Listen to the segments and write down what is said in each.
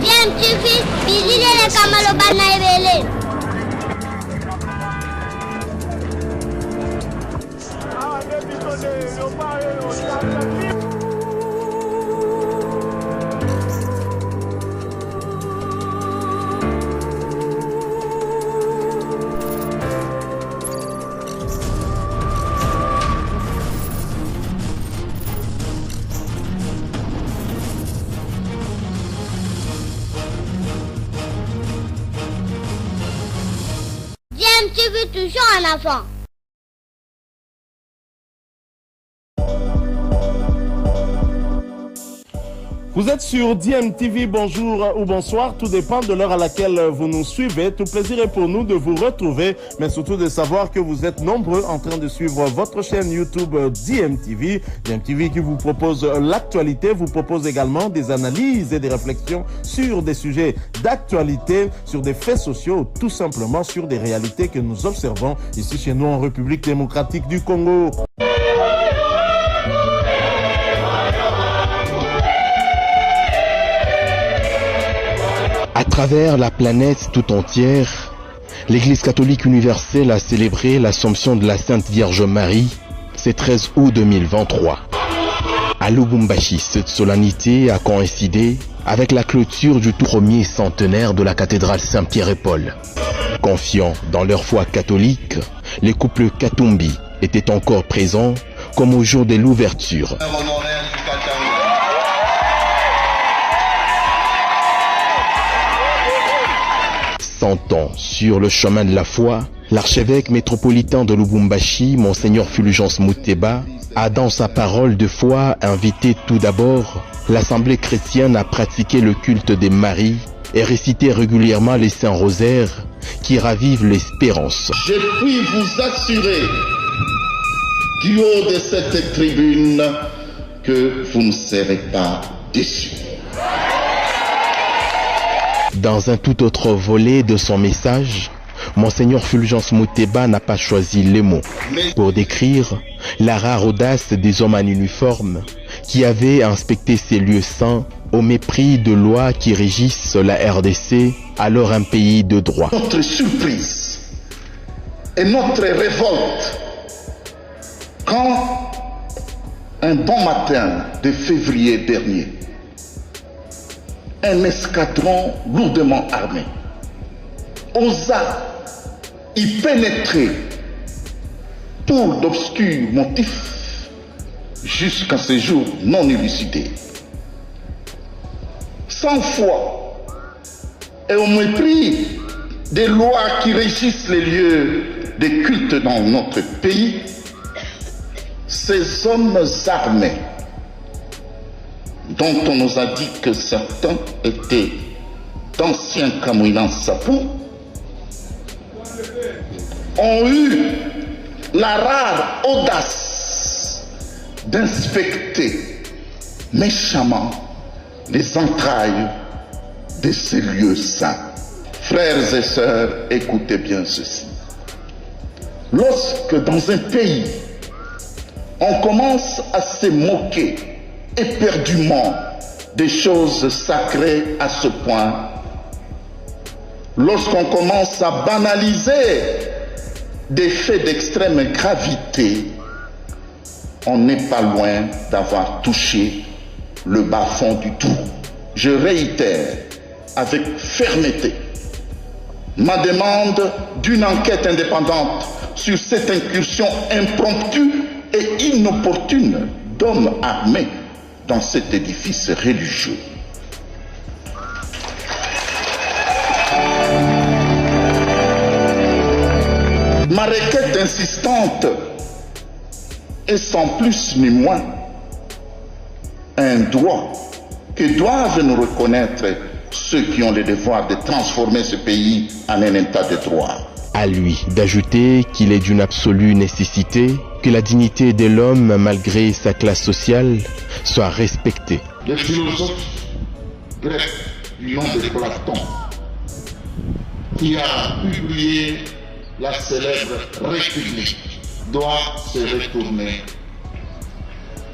DMTV, Bilile Kamalo Banaibele. DMTV toujours en avant. Vous êtes sur DMTV, bonjour ou bonsoir, tout dépend de l'heure à laquelle vous nous suivez. Tout plaisir est pour nous de vous retrouver, mais surtout de savoir que vous êtes nombreux en train de suivre votre chaîne YouTube DMTV. DMTV qui vous propose l'actualité, vous propose également des analyses et des réflexions sur des sujets d'actualité, sur des faits sociaux, tout simplement sur des réalités que nous observons ici chez nous en République démocratique du Congo. À travers la planète tout entière, l'Église catholique universelle a célébré l'Assomption de la Sainte Vierge Marie ce 13 août 2023. À Lubumbashi, cette solennité a coïncidé avec la clôture du tout premier centenaire de la cathédrale Saint-Pierre et Paul. Confiants dans leur foi catholique, les couples Katumbi étaient encore présents comme au jour de l'ouverture. 100 ans sur le chemin de la foi, l'archevêque métropolitain de Lubumbashi, Monseigneur Fulgence Muteba, a dans sa parole de foi invité tout d'abord l'Assemblée chrétienne à pratiquer le culte des Maries et réciter régulièrement les Saints Rosaires qui ravivent l'espérance. Je puis vous assurer du haut de cette tribune que vous ne serez pas déçus. Dans un tout autre volet de son message, Monseigneur Fulgence Muteba n'a pas choisi les mots pour décrire la rare audace des hommes en uniforme qui avaient inspecté ces lieux saints au mépris de lois qui régissent la RDC, alors un pays de droit. Notre surprise et notre révolte quand un bon matin de février dernier, un escadron lourdement armé osa y pénétrer pour d'obscurs motifs jusqu'à ce jour non élucidé. Sans foi et au mépris des lois qui régissent les lieux de culte dans notre pays, ces hommes armés, dont on nous a dit que certains étaient d'anciens Kamouinans Sapou, ont eu la rare audace d'inspecter méchamment les entrailles de ces lieux saints. Frères et sœurs, écoutez bien ceci. Lorsque dans un pays, on commence à se moquer éperdument des choses sacrées à ce point, lorsqu'on commence à banaliser des faits d'extrême gravité, on n'est pas loin d'avoir touché le bas-fond du trou. Je réitère avec fermeté ma demande d'une enquête indépendante sur cette incursion impromptue et inopportune d'hommes armés dans cet édifice religieux. Ma requête insistante est sans plus ni moins un droit que doivent nous reconnaître ceux qui ont le devoir de transformer ce pays en un état de droit. À lui d'ajouter qu'il est d'une absolue nécessité que la dignité de l'homme, malgré sa classe sociale, soit respectée. Le philosophe grec du nom de Platon, qui a publié la célèbre République, doit se retourner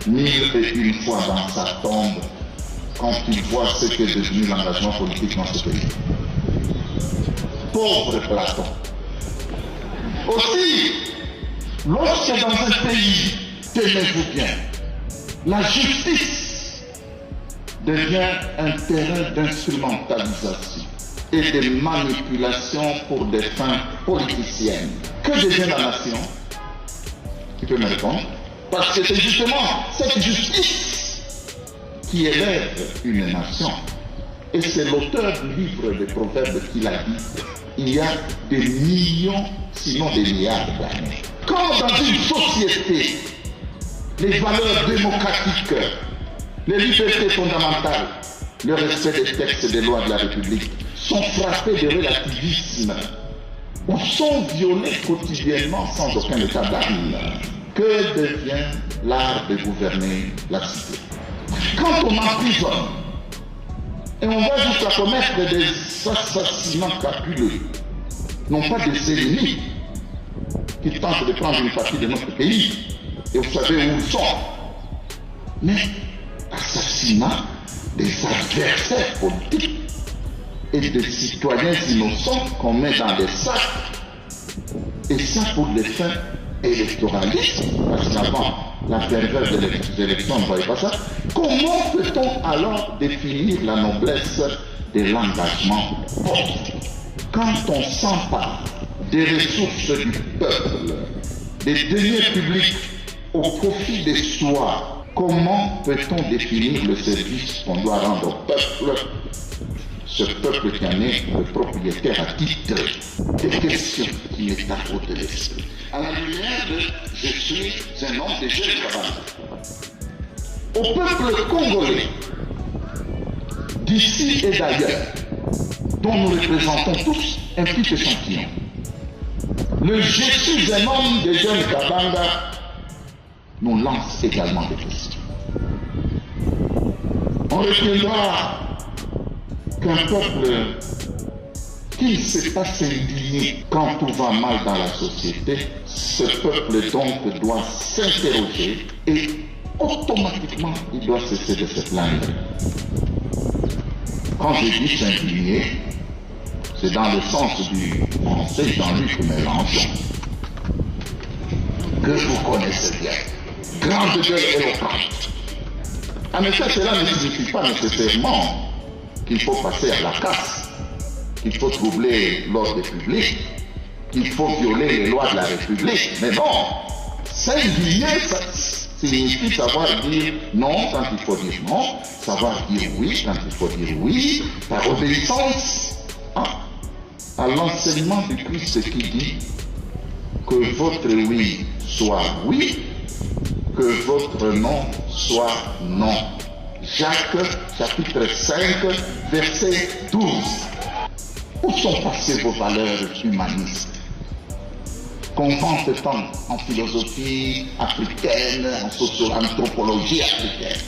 1001 fois dans sa tombe quand il voit ce qu'est devenu l'engagement politique dans ce pays. Pauvre Platon. Aussi, lorsque dans un pays, tenez-vous bien, la justice devient un terrain d'instrumentalisation et de manipulation pour des fins politiciennes. Que devient la nation? Tu peux me répondre? Parce que c'est justement cette justice qui élève une nation. Et c'est l'auteur du livre des Proverbes qui l'a dit. Il y a des millions, sinon des milliards d'années. Quand dans une société, les valeurs démocratiques, les libertés fondamentales, le respect des textes et des lois de la République sont frappés de relativisme ou sont violés quotidiennement sans aucun état d'âme, que devient l'art de gouverner la cité? Quand on emprisonne et on va jusqu'à commettre des assassinats crapuleux, non pas des ennemis qui tentent de prendre une partie de notre pays, et vous savez où ils sont, mais assassinat des adversaires politiques et des citoyens innocents qu'on met dans des sacs, et ça pour des fins électoralistes, parce qu'avant la ferveur des élections, on ne voyait pas ça. Comment peut-on alors définir la noblesse de l'engagement politique? Quand on s'empare des ressources du peuple, des deniers publics au profit des soi, comment peut-on définir le service qu'on doit rendre au peuple? Ce peuple qui en est le propriétaire à titre. Des questions qui m'est à de l'esprit. À la lumière de « Je suis un homme de jeunes camarades ». Au peuple congolais, d'ici et d'ailleurs, dont nous représentons tous un petit échantillon, le « Je suis un homme de jeunes Kabanga » nous lance également des questions. On retiendra qu'un peuple qui ne sait pas s'indigner quand tout va mal dans la société, ce peuple donc doit s'interroger et automatiquement il doit cesser de se plaindre. Quand je dis s'indigner, c'est dans le sens du français Jean-Luc Mélenchon, que vous connaissez bien. Grande gueule éloquente. En effet, cela ne signifie pas nécessairement qu'il faut passer à la casse, qu'il faut troubler l'ordre public, qu'il faut violer les lois de la République. Mais bon, s'indigner, ça signifie savoir dire non quand il faut dire non, savoir dire oui quand il faut dire oui, par obéissance à l'enseignement du Christ qui dit que votre oui soit oui, que votre non soit non. Jacques, chapitre 5, verset 12. Où sont passées vos valeurs humanistes qu'on vante tant en philosophie africaine, en socio-anthropologie africaine,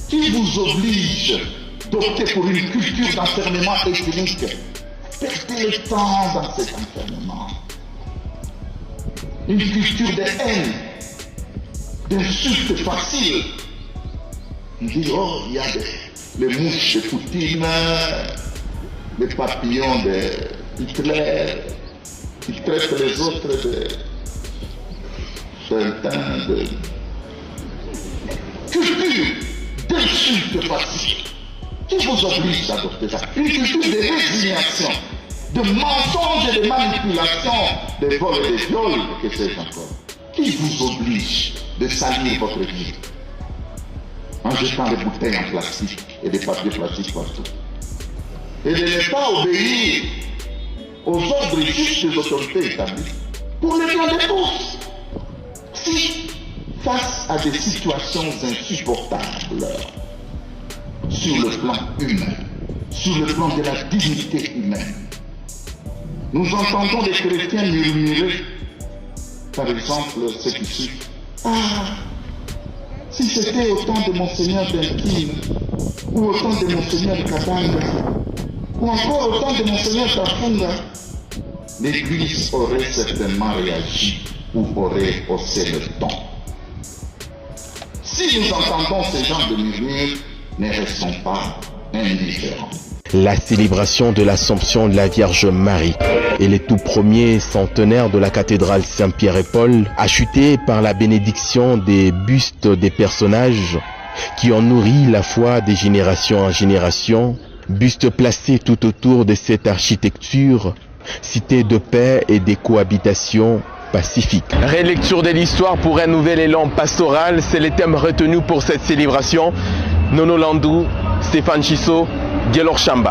qui vous oblige d'opter pour une culture d'enfermement ethnique? Perdez le temps dans cet enfermement. Une culture de haine, d'insultes faciles. On dit, oh, il y a les mouches de Poutine, les papillons de Hitler, qui traitent les autres de culture d'insultes faciles. Qui vous oblige d'adopter ça? Une culture de résignation, de mensonges et de manipulation, de vols et de viols, que sais-je encore. Qui vous oblige de salir votre vie en jetant des bouteilles en plastique et des papiers plastiques partout, et de ne pas obéir aux ordres justes des autorités établies pour le bien de tous? Si, face à des situations insupportables sur le plan humain, sur le plan de la dignité humaine, nous entendons des chrétiens murmurer, par exemple, ce qui suit: ah, si c'était au temps de Monseigneur Benkin, ou au temps de Monseigneur Katanga, ou encore au temps de Monseigneur Tafunga, l'Église aurait certainement réagi ou aurait haussé le ton. Si nous entendons ces gens de murmures, ne restons pas indifférents. La célébration de l'Assomption de la Vierge Marie et les tout premiers centenaires de la cathédrale Saint-Pierre et Paul, achetés par la bénédiction des bustes des personnages qui ont nourri la foi des générations en génération, bustes placés tout autour de cette architecture, cité de paix et de cohabitation pacifique. Relecture de l'histoire pour un nouvel élan pastoral, c'est le thème retenu pour cette célébration. Nono Landou, Stéphane Chisso, Dialor Chamba.